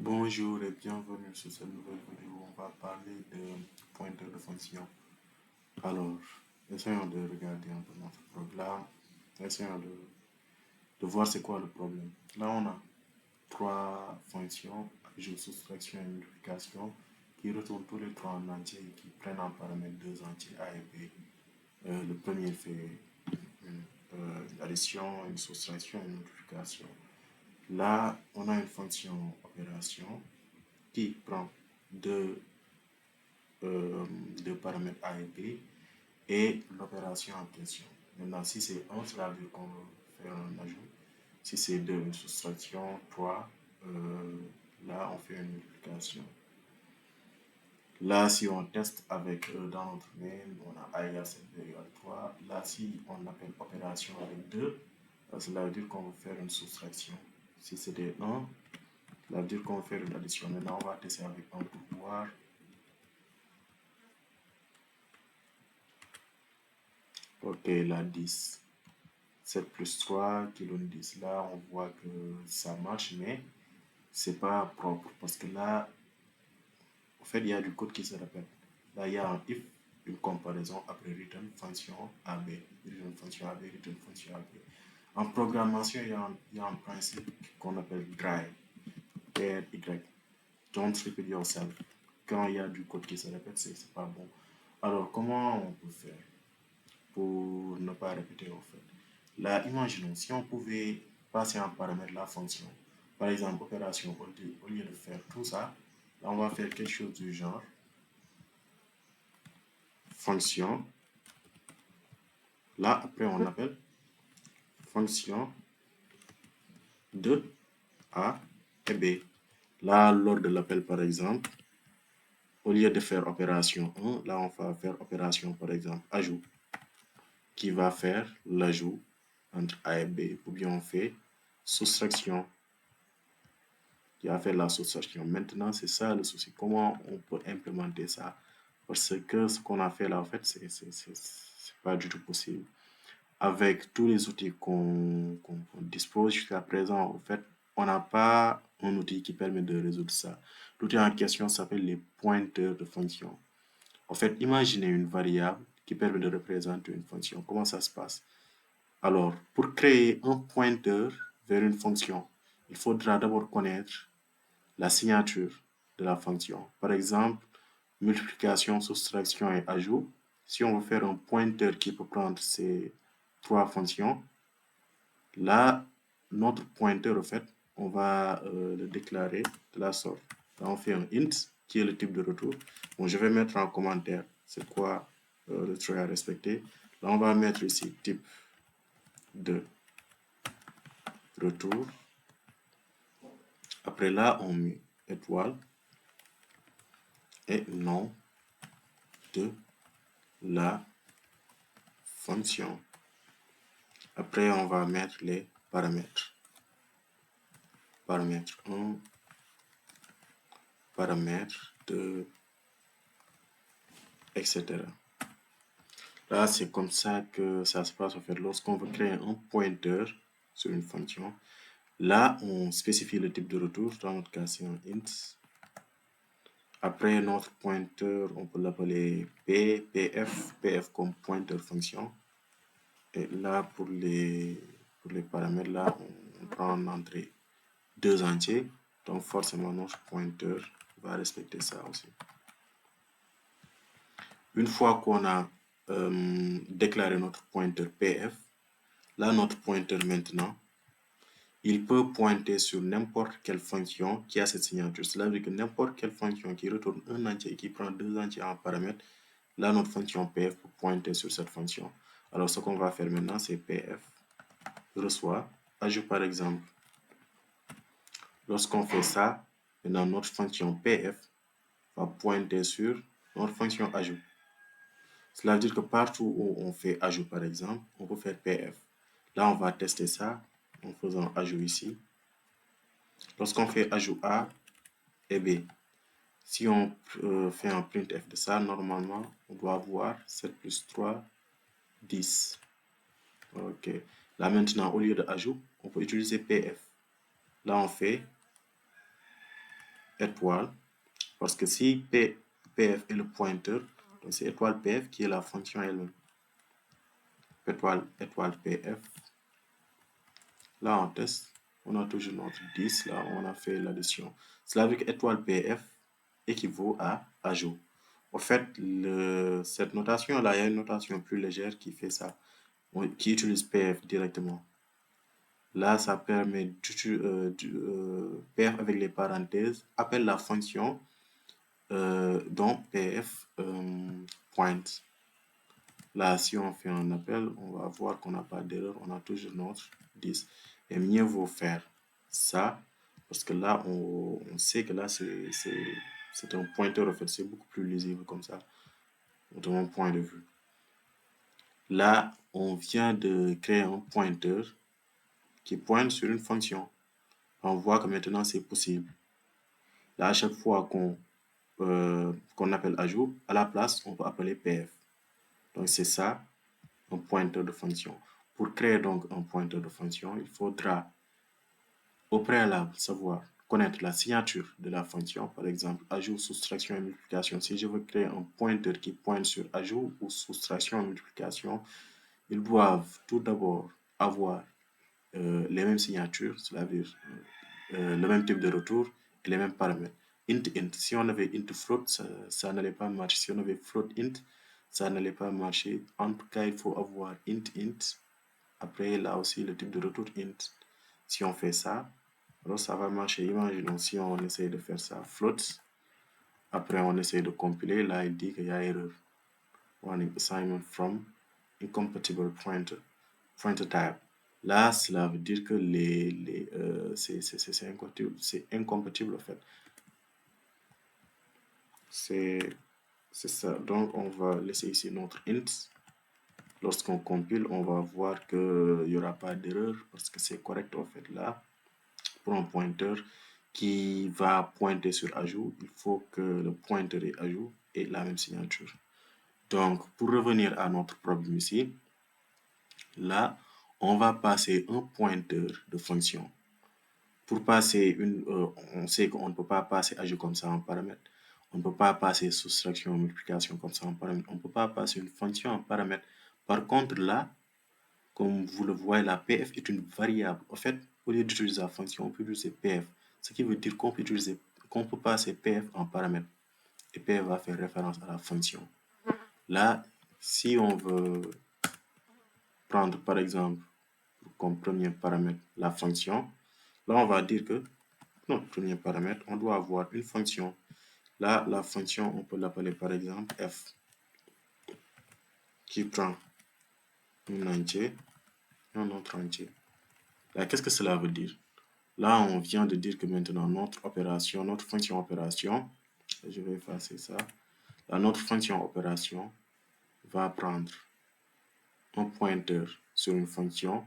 Bonjour et bienvenue sur cette nouvelle vidéo. On va parler de pointeurs de fonction. Alors, essayons de regarder un peu notre programme. Essayons de voir c'est quoi le problème. Là, on a trois fonctions, ajout, soustraction et multiplication, qui retournent tous les trois en entier et qui prennent en paramètre deux entiers A et B. Le premier fait une addition, une soustraction et une multiplication. Là, on a une fonction opération qui prend deux, deux paramètres A et B et l'opération en question. Maintenant, si c'est 1, cela veut dire qu'on veut faire un ajout. Si c'est 2, une soustraction. 3, là, on fait une multiplication. Là, si on teste avec, dans notre main, on a A égale 7, B égale 3. Là, si on appelle opération avec 2, cela veut dire qu'on veut faire une soustraction. Si c'était 1, cela veut dire qu'on veut faire une addition. Maintenant, on va tester avec 1 pour voir. Ok, là, 10. 7 plus 3 qui donne 10. Là, on voit que ça marche, mais c'est pas propre. Parce que là, en fait, il y a du code qui se répète. Là, il y a un if, une comparaison, après return function AB. Return function AB, return function AB. En programmation, il y a un principe qu'on appelle dry. R-Y. Don't repeat yourself. Quand il y a du code qui se répète, c'est pas bon. Alors, comment on peut faire pour ne pas répéter en fait? Là, imaginons, si on pouvait passer en paramètre la fonction, par exemple, opération, au lieu de faire tout ça, là, on va faire quelque chose du genre fonction. Là, après, on appelle fonction de A et B. Là, lors de l'appel, par exemple, au lieu de faire opération 1, là, on va faire opération, par exemple, ajout, qui va faire l'ajout entre A et B. Ou bien on fait soustraction, qui va faire la soustraction. Maintenant, c'est ça le souci. Comment on peut implémenter ça? Parce que ce qu'on a fait là, en fait, c'est pas du tout possible. Avec tous les outils qu'on dispose jusqu'à présent, en fait, on n'a pas un outil qui permet de résoudre ça. L'outil en question s'appelle les pointeurs de fonction. En fait, imaginez une variable qui permet de représenter une fonction. Comment ça se passe? Alors, pour créer un pointeur vers une fonction, il faudra d'abord connaître la signature de la fonction. Par exemple, multiplication, soustraction et ajout. Si on veut faire un pointeur qui peut prendre ces trois fonctions, là, notre pointeur, en fait, on va le déclarer de la sorte. Là, on fait un int, qui est le type de retour. Bon, je vais mettre en commentaire c'est quoi le trait à respecter. Là, on va mettre ici type de retour. Après là, on met étoile et nom de la fonction. Après, on va mettre les paramètres. Paramètre 1, paramètre 2, etc. Là, c'est comme ça que ça se passe en fait. Lorsqu'on veut créer un pointeur sur une fonction, là, on spécifie le type de retour. Dans notre cas, c'est un int. Après, notre pointeur, on peut l'appeler pf comme pointeur fonction. Et là, pour les paramètres, là, on prend en entrée deux entiers. Donc, forcément, notre pointeur va respecter ça aussi. Une fois qu'on a déclaré notre pointeur pf, là, notre pointeur maintenant, il peut pointer sur n'importe quelle fonction qui a cette signature. Cela veut dire que n'importe quelle fonction qui retourne un entier et qui prend deux entiers en paramètre, là, notre fonction pf peut pointer sur cette fonction. Alors, ce qu'on va faire maintenant, c'est pf reçoit ajout par exemple. Lorsqu'on fait ça, maintenant notre fonction pf va pointer sur notre fonction ajout. Cela veut dire que partout où on fait ajout par exemple, on peut faire pf. Là, on va tester ça en faisant ajout ici. Lorsqu'on fait ajout A et B, si on fait un printf de ça, normalement, on doit avoir 7 plus 3, 10. Ok. Là maintenant, au lieu de ajout, on peut utiliser pf. Là, on fait étoile, parce que si PF est le pointeur, donc c'est étoile PF qui est la fonction elle-même. Étoile PF. Là, on teste. On a toujours notre 10. Là, on a fait l'addition. Cela veut dire que étoile PF équivaut à ajout. En fait, cette notation-là, il y a une notation plus légère qui fait ça, qui utilise PF directement. Là, ça permet PF avec les parenthèses appelle la fonction dont PF point. Là, si on fait un appel, on va voir qu'on n'a pas d'erreur, on a toujours notre 10. Et mieux vaut faire ça, parce que là, on sait que là, c'est un pointeur, en fait, c'est beaucoup plus lisible comme ça, de mon point de vue. Là, on vient de créer un pointeur qui pointe sur une fonction. On voit que maintenant, c'est possible. Là, à chaque fois qu'on appelle ajout, à la place, on peut appeler PF. Donc, c'est ça, un pointeur de fonction. Pour créer donc un pointeur de fonction, il faudra au préalable savoir connaître la signature de la fonction, par exemple ajout, soustraction et multiplication. Si je veux créer un pointeur qui pointe sur ajout ou soustraction et multiplication, ils doivent tout d'abord avoir les mêmes signatures, cela veut dire le même type de retour et les mêmes paramètres. Int, int. Si on avait int float, ça n'allait pas marcher. Si on avait float int, ça n'allait pas marcher. En tout cas, il faut avoir int, int. Après, là aussi, le type de retour int. Si on fait ça, alors ça va marcher. Imaginons si on essaie de faire ça, float. Après, on essaie de compiler. Là, il dit qu'il y a erreur. Warning assignment from incompatible pointer type. Là, cela veut dire que c'est incompatible. C'est incompatible, en fait. C'est ça. Donc, on va laisser ici notre int. Lorsqu'on compile, on va voir qu'il n'y aura pas d'erreur parce que c'est correct, en fait. Là, pour un pointeur qui va pointer sur ajout, il faut que le pointeur et ajout aient la même signature. Donc, pour revenir à notre problème ici, là, on va passer un pointeur de fonction. Pour passer on sait qu'on ne peut pas passer ajout comme ça en paramètre. On ne peut pas passer soustraction ou multiplication comme ça en paramètre. On ne peut pas passer une fonction en paramètre. Par contre, là, comme vous le voyez, la PF est une variable. En fait, au lieu d'utiliser la fonction, on peut utiliser PF. Ce qui veut dire qu'on peut passer PF en paramètre. Et PF va faire référence à la fonction. Là, si on veut prendre par exemple comme premier paramètre la fonction, là on va dire que notre premier paramètre, on doit avoir une fonction. Là, la fonction, on peut l'appeler par exemple f, qui prend un entier et un autre entier. Là, qu'est-ce que cela veut dire? Là, on vient de dire que maintenant notre opération, notre fonction opération, je vais effacer ça, là, notre fonction opération va prendre un pointeur sur une fonction.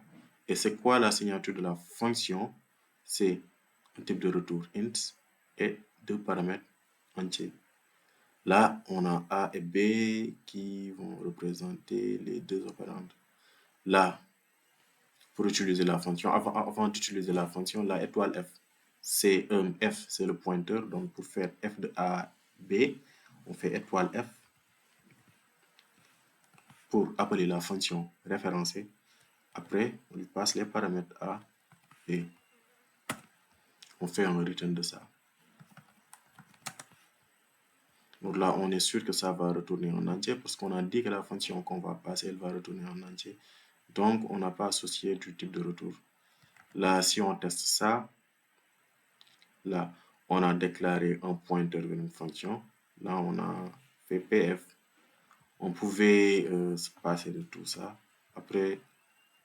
Et c'est quoi la signature de la fonction? C'est un type de retour int et deux paramètres entiers. Là, on a A et B qui vont représenter les deux opérandes. Là, pour utiliser la fonction, avant d'utiliser la fonction, la étoile F, c'est F, c'est le pointeur. Donc, pour faire F de A, B, on fait étoile F pour appeler la fonction référencée. Après, on lui passe les paramètres A, B. On fait un return de ça. Donc là, on est sûr que ça va retourner en entier parce qu'on a dit que la fonction qu'on va passer, elle va retourner en entier. Donc, on n'a pas associé du type de retour. Là, si on teste ça, là, on a déclaré un pointeur vers une fonction. Là, on a fait PF. On pouvait se passer de tout ça. Après,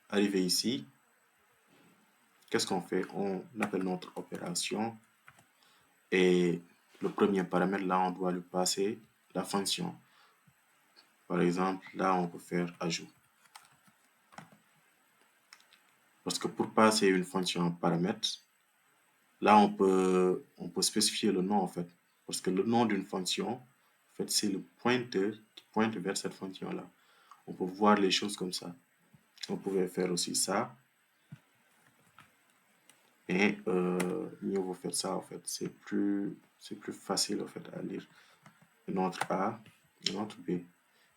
arriver ici, qu'est-ce qu'on fait? On appelle notre opération. Et le premier paramètre, là, on doit lui passer la fonction. Par exemple, là, on peut faire ajout. Parce que pour passer une fonction en paramètre, là, on peut spécifier le nom, en fait. Parce que le nom d'une fonction, en fait, c'est le pointeur qui pointe vers cette fonction-là. On peut voir les choses comme ça. On pouvait faire aussi ça. Et mieux vous faites ça, en fait. C'est plus facile, en fait, à lire. Notre A, notre B.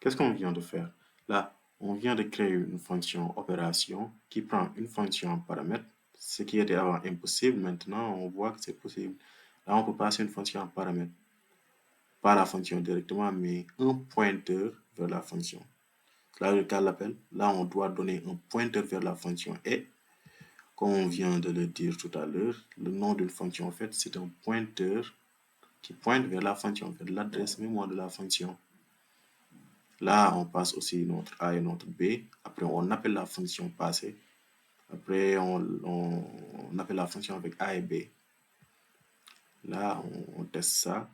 Qu'est-ce qu'on vient de faire? Là, on vient de créer une fonction opération qui prend une fonction en paramètre, ce qui était avant impossible. Maintenant, on voit que c'est possible. Là, on peut passer une fonction en paramètre. Pas la fonction directement, mais un pointeur vers la fonction. Là, le cas l'appel. Là, on doit donner un pointeur vers la fonction et, comme on vient de le dire tout à l'heure, le nom d'une fonction, en fait, c'est un pointeur qui pointe vers la fonction, vers l'adresse mémoire de la fonction. Là, on passe aussi notre A et notre B. Après, on appelle la fonction passée. Après, on appelle la fonction avec A et B. Là, on teste ça.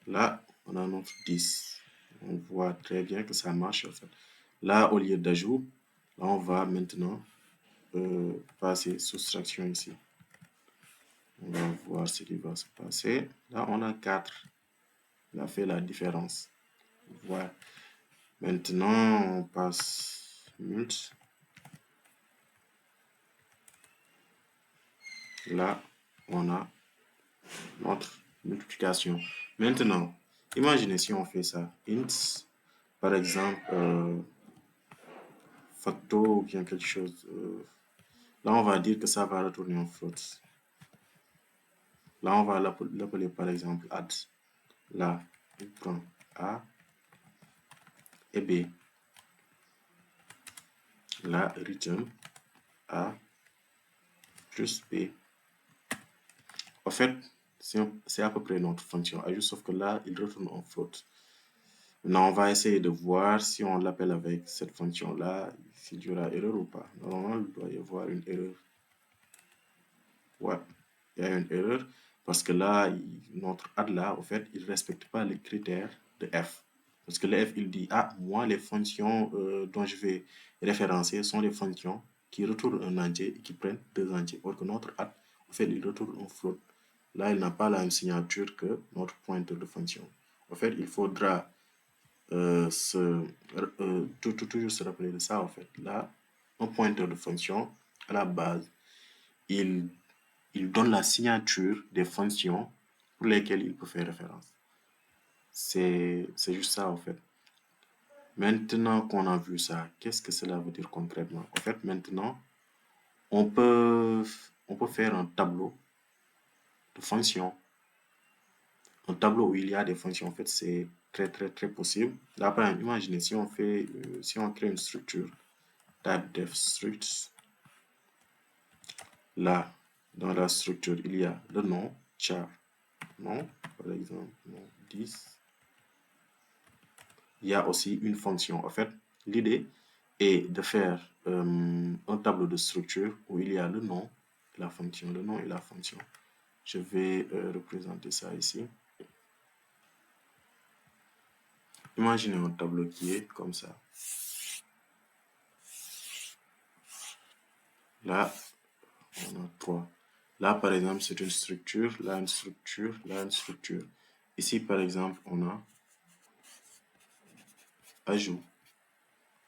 Là, on a notre 10. On voit très bien que ça marche, en fait. Là, au lieu d'ajout, là, on va maintenant passer soustraction ici. On va voir ce qui va se passer. Là, on a 4. Il a fait la différence. Voilà. Maintenant, on passe mult. Là, on a notre multiplication. Maintenant, imaginez si on fait ça. Int, par exemple, facto ou bien quelque chose. Là, on va dire que ça va retourner en float. Là, on va l'appeler par exemple add. Là, on prend A et B. Là, return A plus B. En fait, c'est à peu près notre fonction ajout, sauf que là, il retourne en float. Maintenant, on va essayer de voir si on l'appelle avec cette fonction-là, s'il y aura erreur ou pas. Normalement, il doit y avoir une erreur. Ouais, il y a une erreur parce que là, notre add là, en fait, il ne respecte pas les critères de f. Parce que le f, il dit, ah, moi, les fonctions dont je vais référencer sont des fonctions qui retournent un entier et qui prennent deux entiers. Or que notre add, en fait, il retourne un float. Là, il n'a pas la même signature que notre pointeur de fonction. En fait, il faudra toujours se rappeler de ça, en fait. Là, un pointeur de fonction, à la base, il donne la signature des fonctions pour lesquelles il peut faire référence. C'est juste ça, en fait. Maintenant qu'on a vu ça, qu'est-ce que cela veut dire concrètement? En fait, maintenant, on peut faire un tableau de fonctions. Un tableau où il y a des fonctions, en fait, c'est très possible. Là, par exemple, imaginez si on crée une structure, type def struct. Là, dans la structure, il y a le nom, char, nom, par exemple, nom 10. Il y a aussi une fonction. En fait, l'idée est de faire un tableau de structure où il y a le nom, la fonction, le nom et la fonction. Je vais représenter ça ici. Imaginez un tableau qui est comme ça. Là, on a 3. Là, par exemple, c'est une structure, là, une structure, là, une structure. Ici, par exemple, on a ajout.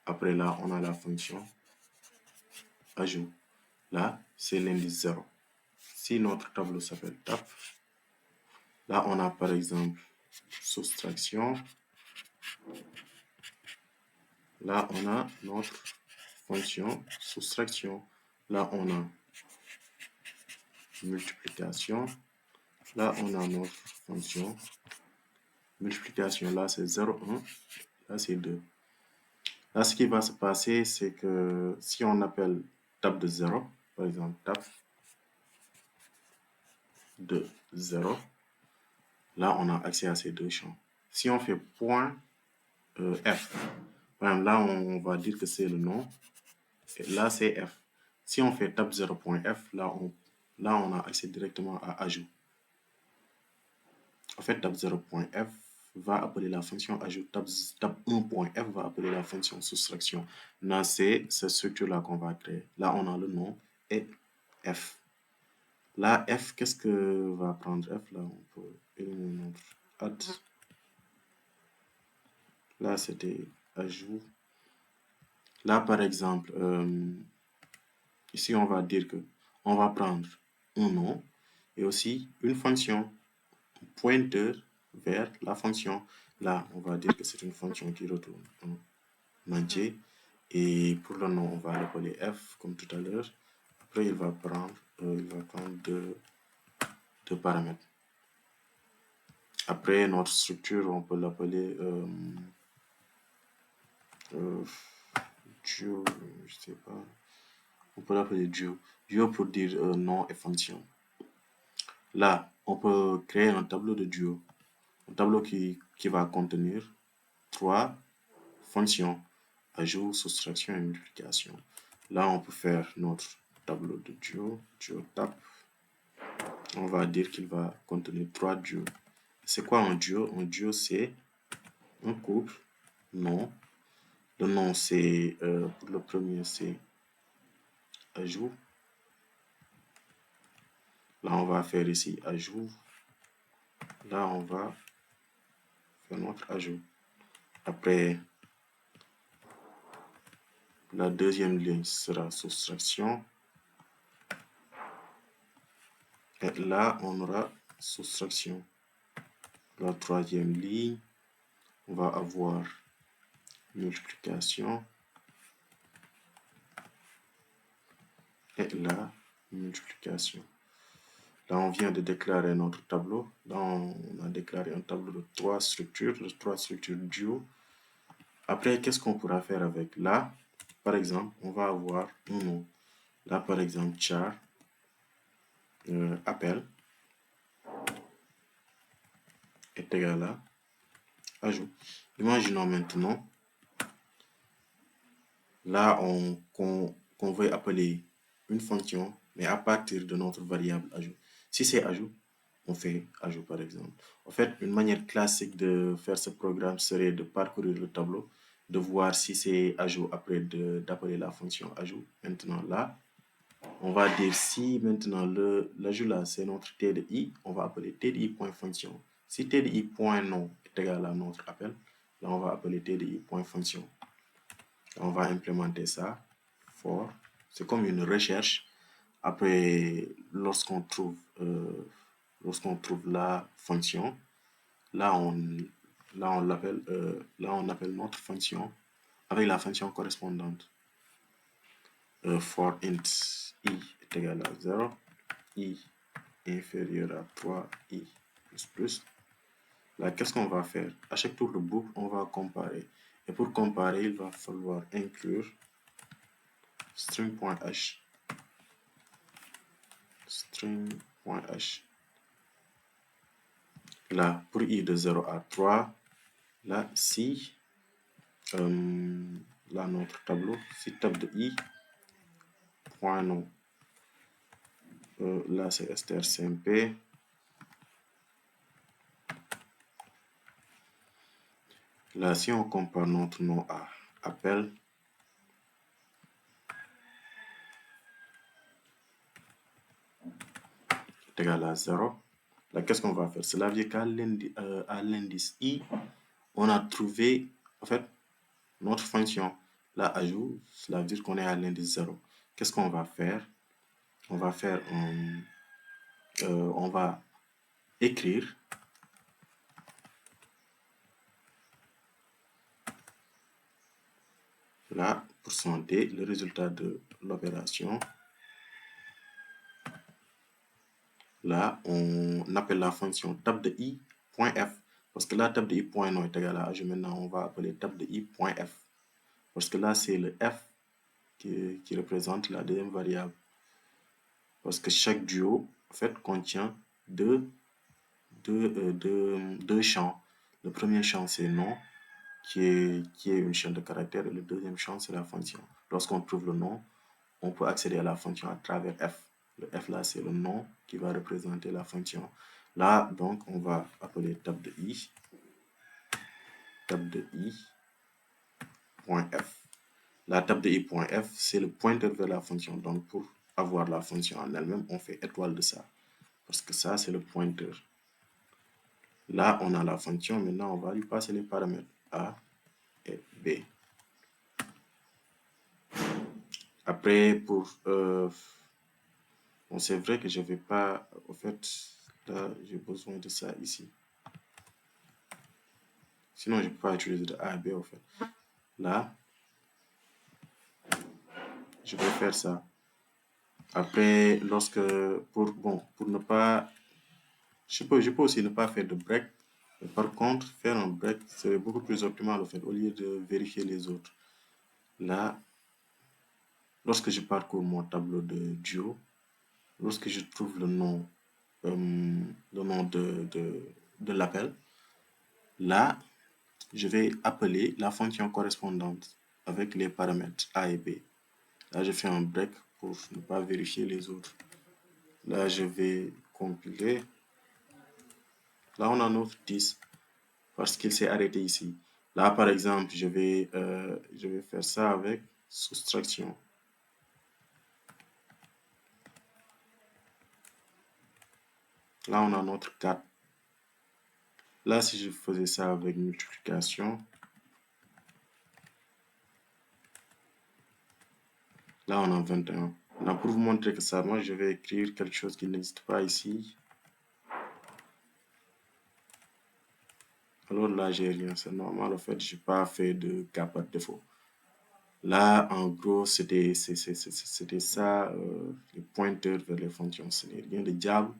Après, là, on a la fonction ajout. Là, c'est l'indice 0. Si notre tableau s'appelle tap, là, on a par exemple soustraction. Là, on a notre fonction soustraction. Là, on a multiplication. Là, on a notre fonction multiplication. Là, c'est 0, 1. Là, c'est 2. Là, ce qui va se passer, c'est que si on appelle tab de 0, par exemple, tab de 0, là, on a accès à ces deux champs. Si on fait point F, par exemple, là, on va dire que c'est le nom, et là, c'est F. Si on fait tab 0.f, là, on a accès directement à ajout. En fait, tab 0.f va appeler la fonction ajout. Tab 1.f va appeler la fonction soustraction. Là, c'est cette structure-là qu'on va créer. Là, on a le nom et f. Là, f, qu'est-ce que va prendre f? Là, on peut éliminer notre add. Là, c'était ajout. Là, par exemple, ici, on va dire que on va prendre un nom et aussi une fonction pointeur vers la fonction. Là, on va dire que c'est une fonction qui retourne un entier. Et pour le nom, on va l'appeler f comme tout à l'heure. Après, il va prendre deux paramètres. Après, notre structure, on peut l'appeler duo, je sais pas. On peut l'appeler duo. Duo pour dire nom et fonction. Là, on peut créer un tableau de duo. Un tableau qui va contenir trois fonctions, ajout, soustraction et multiplication. Là, on peut faire notre tableau de duo, duo tab. On va dire qu'il va contenir trois duos. C'est quoi un duo? Un duo, c'est un couple, nom. Le nom, c'est, pour le premier, c'est ajout. Là, on va faire ici ajout. Là, on va faire notre ajout. Après, la deuxième ligne sera soustraction. Et là, on aura soustraction. La troisième ligne, on va avoir multiplication. Et là, multiplication. Là, on vient de déclarer notre tableau. Là, on a déclaré un tableau de trois structures duo. Après, qu'est-ce qu'on pourra faire avec? Là, par exemple, on va avoir un nom. Là, par exemple, char, appel, est égal à ajout. Imaginons maintenant, là, qu'on veut appeler une fonction, mais à partir de notre variable ajout. Si c'est ajout, on fait ajout par exemple. En fait, une manière classique de faire ce programme serait de parcourir le tableau, de voir si c'est ajout après d'appeler la fonction ajout. Maintenant là, on va dire si maintenant l'ajout là c'est notre TDI, on va appeler TDI.fonction. Si TDI.nom est égal à notre appel, là on va appeler TDI.fonction. On va implémenter ça. For, c'est comme une recherche. Après, lorsqu'on trouve la fonction, là on appelle notre fonction avec la fonction correspondante. For int i est égal à 0, i inférieur à 3, i plus. Là, qu'est-ce qu'on va faire? À chaque tour de boucle, on va comparer. Et pour comparer, il va falloir inclure string.h. String.h. Là, pour i de 0 à 3, là, si, là, notre tableau, si tab de i, point nom, là, c'est strcmp. Là, si on compare notre nom à appel, est égal à 0. Là, qu'est-ce qu'on va faire? Cela veut dire qu'à l'indice i, on a trouvé, en fait, notre fonction. Là, ajout, cela veut dire qu'on est à l'indice 0. Qu'est-ce qu'on va faire? On va faire on va écrire là, %d, le résultat de l'opération. Là, on appelle la fonction tab de i.f. Parce que là, tab de i.nom est égal à ajout. Maintenant, on va appeler tab de i.f. Parce que là, c'est le f qui représente la deuxième variable. Parce que chaque duo, en fait, contient deux champs. Le premier champ, c'est nom, qui est une chaîne de caractères. Et le deuxième champ, c'est la fonction. Lorsqu'on trouve le nom, on peut accéder à la fonction à travers f. Le f là, c'est le nom qui va représenter la fonction. Là, donc, on va appeler tab de i. Tab de i.f. La tab de i.f, c'est le pointeur vers la fonction. Donc, pour avoir la fonction en elle-même, on fait étoile de ça. Parce que ça, c'est le pointeur. Là, on a la fonction. Maintenant, on va lui passer les paramètres A et B. Après, bon, c'est vrai que je vais pas, en fait, là, j'ai besoin de ça ici. Sinon, je ne peux pas utiliser de A à B, en fait. Là, je vais faire ça. Après, pour ne pas, je peux aussi ne pas faire de break. Mais par contre, faire un break, c'est beaucoup plus optimal, en fait, au lieu de vérifier les autres. Là, lorsque je parcours mon tableau de duo, lorsque je trouve le nom de l'appel, là, je vais appeler la fonction correspondante avec les paramètres A et B. Là, je fais un break pour ne pas vérifier les autres. Là, je vais compiler. Là, on a notre 10 parce qu'il s'est arrêté ici. Là, par exemple, je vais faire ça avec soustraction. Là, on a notre 4. Là, si je faisais ça avec multiplication, là, on a 21. Là, pour vous montrer que ça marche, je vais écrire quelque chose qui n'existe pas ici. Alors là, j'ai rien. C'est normal, en fait, je n'ai pas fait de cas par défaut. Là, en gros, c'était ça, les pointeurs vers les fonctions. Ce n'est rien de diable.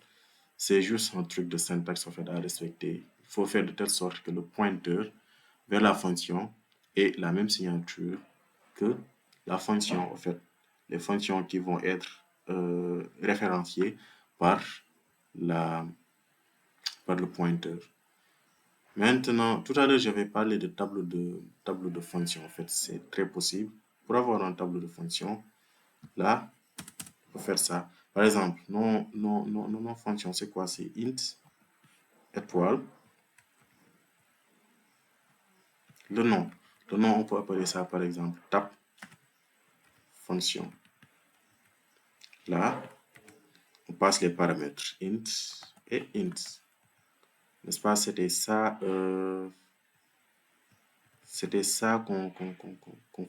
C'est juste un truc de syntaxe, en fait, à respecter. Il faut faire de telle sorte que le pointeur vers la fonction ait la même signature que la fonction, en fait. Les fonctions qui vont être référenciées par, par le pointeur. Maintenant, tout à l'heure, j'avais parlé de tableau de fonctions. En fait, c'est très possible. Pour avoir un tableau de fonctions, là, on peut faire ça. Par exemple, non fonction, c'est quoi? C'est int étoile. Le nom. Le nom, on peut appeler ça, par exemple, tab fonction. Là, on passe les paramètres int et int. N'est-ce pas? C'était ça qu'on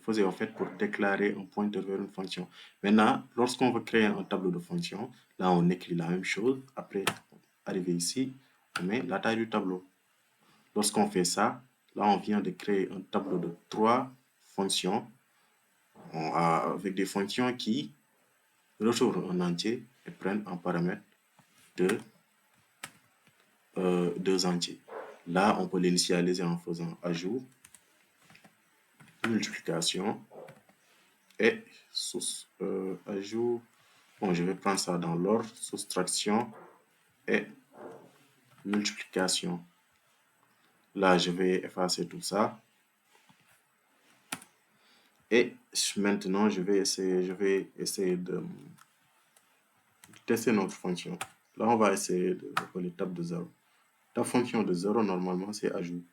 faisait en fait pour déclarer un pointeur vers une fonction. Maintenant, lorsqu'on veut créer un tableau de fonctions, là on écrit la même chose. Après, arriver ici, on met la taille du tableau. Lorsqu'on fait ça, là on vient de créer un tableau de 3 fonctions avec des fonctions qui retrouvent un entier et prennent en paramètre deux entiers. Là, on peut l'initialiser en faisant ajout, multiplication et ajout. Bon, je vais prendre ça dans l'ordre, soustraction et multiplication. Là, je vais effacer tout ça. Et maintenant, je vais essayer de tester notre fonction. Là, on va essayer de l'appeler tab de 0. La fonction de 0, normalement, c'est ajout.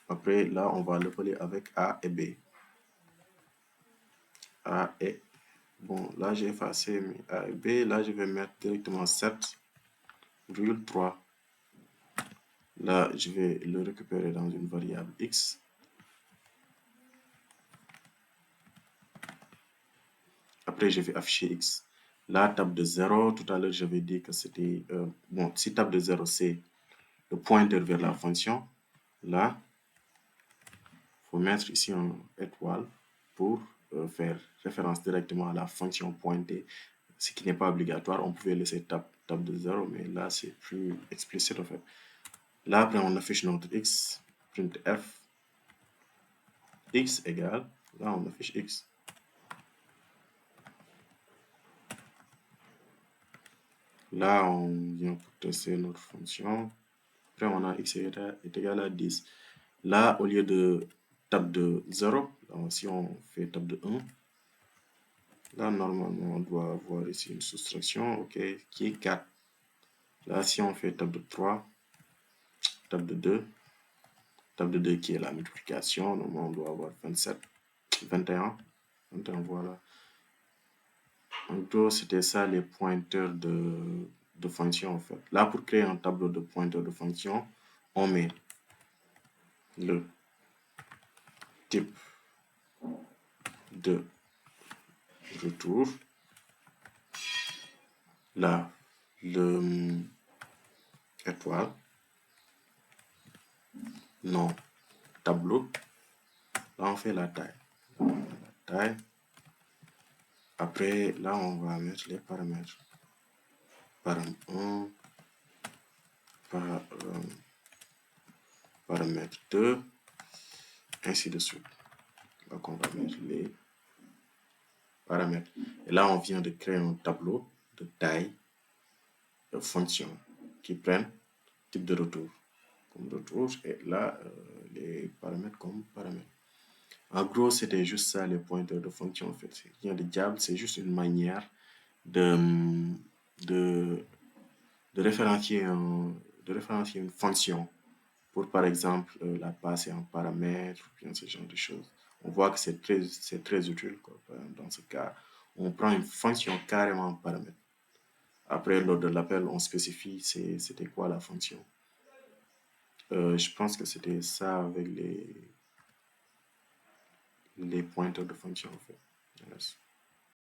Après, là, on va l'appeler avec A et B. A et bon, là, j'ai effacé mes A et B. Là, je vais mettre directement 7,3. Là, je vais le récupérer dans une variable x. Après, je vais afficher x. Là, table de 0, tout à l'heure, j'avais dit que c'était... bon, si table de 0, c'est le pointeur vers la fonction. Là, il faut mettre ici un étoile pour faire référence directement à la fonction pointée, ce qui n'est pas obligatoire. On pouvait laisser table de 0, mais là, c'est plus explicite en fait. Là, après, on affiche notre x, printf, x égale, là, on affiche x. Là, on vient pour tester notre fonction. Après, on a x est égal à 10. Là, au lieu de table de 0, si on fait table de 1, là, normalement, on doit avoir ici une soustraction, ok, qui est 4. Là, si on fait table de 3, table de 2 qui est la multiplication, normalement, on doit avoir 27, 21, voilà. En gros, c'était ça les pointeurs de fonction, en fait. Là, pour créer un tableau de pointeurs de fonction, on met le type de retour. Là, le étoile, nom, tableau. Là, on fait la taille. Après, là, on va mettre les paramètres. Paramètre 1, paramètre 2, ainsi de suite. Donc, on va mettre les paramètres. Et là, on vient de créer un tableau de taille de fonction qui prennent type de retour comme retour et là, les paramètres comme paramètres. En gros, c'était juste ça, les pointeurs de fonction, en fait. Rien de diable, c'est juste une manière de référencier une fonction pour, par exemple, la passer en paramètre ou bien ce genre de choses. On voit que c'est très utile, quoi. Dans ce cas, on prend une fonction carrément en paramètre. Après, lors de l'appel, on spécifie c'était quoi la fonction. Je pense que c'était ça avec les pointeurs de fonction, en fait. Yes.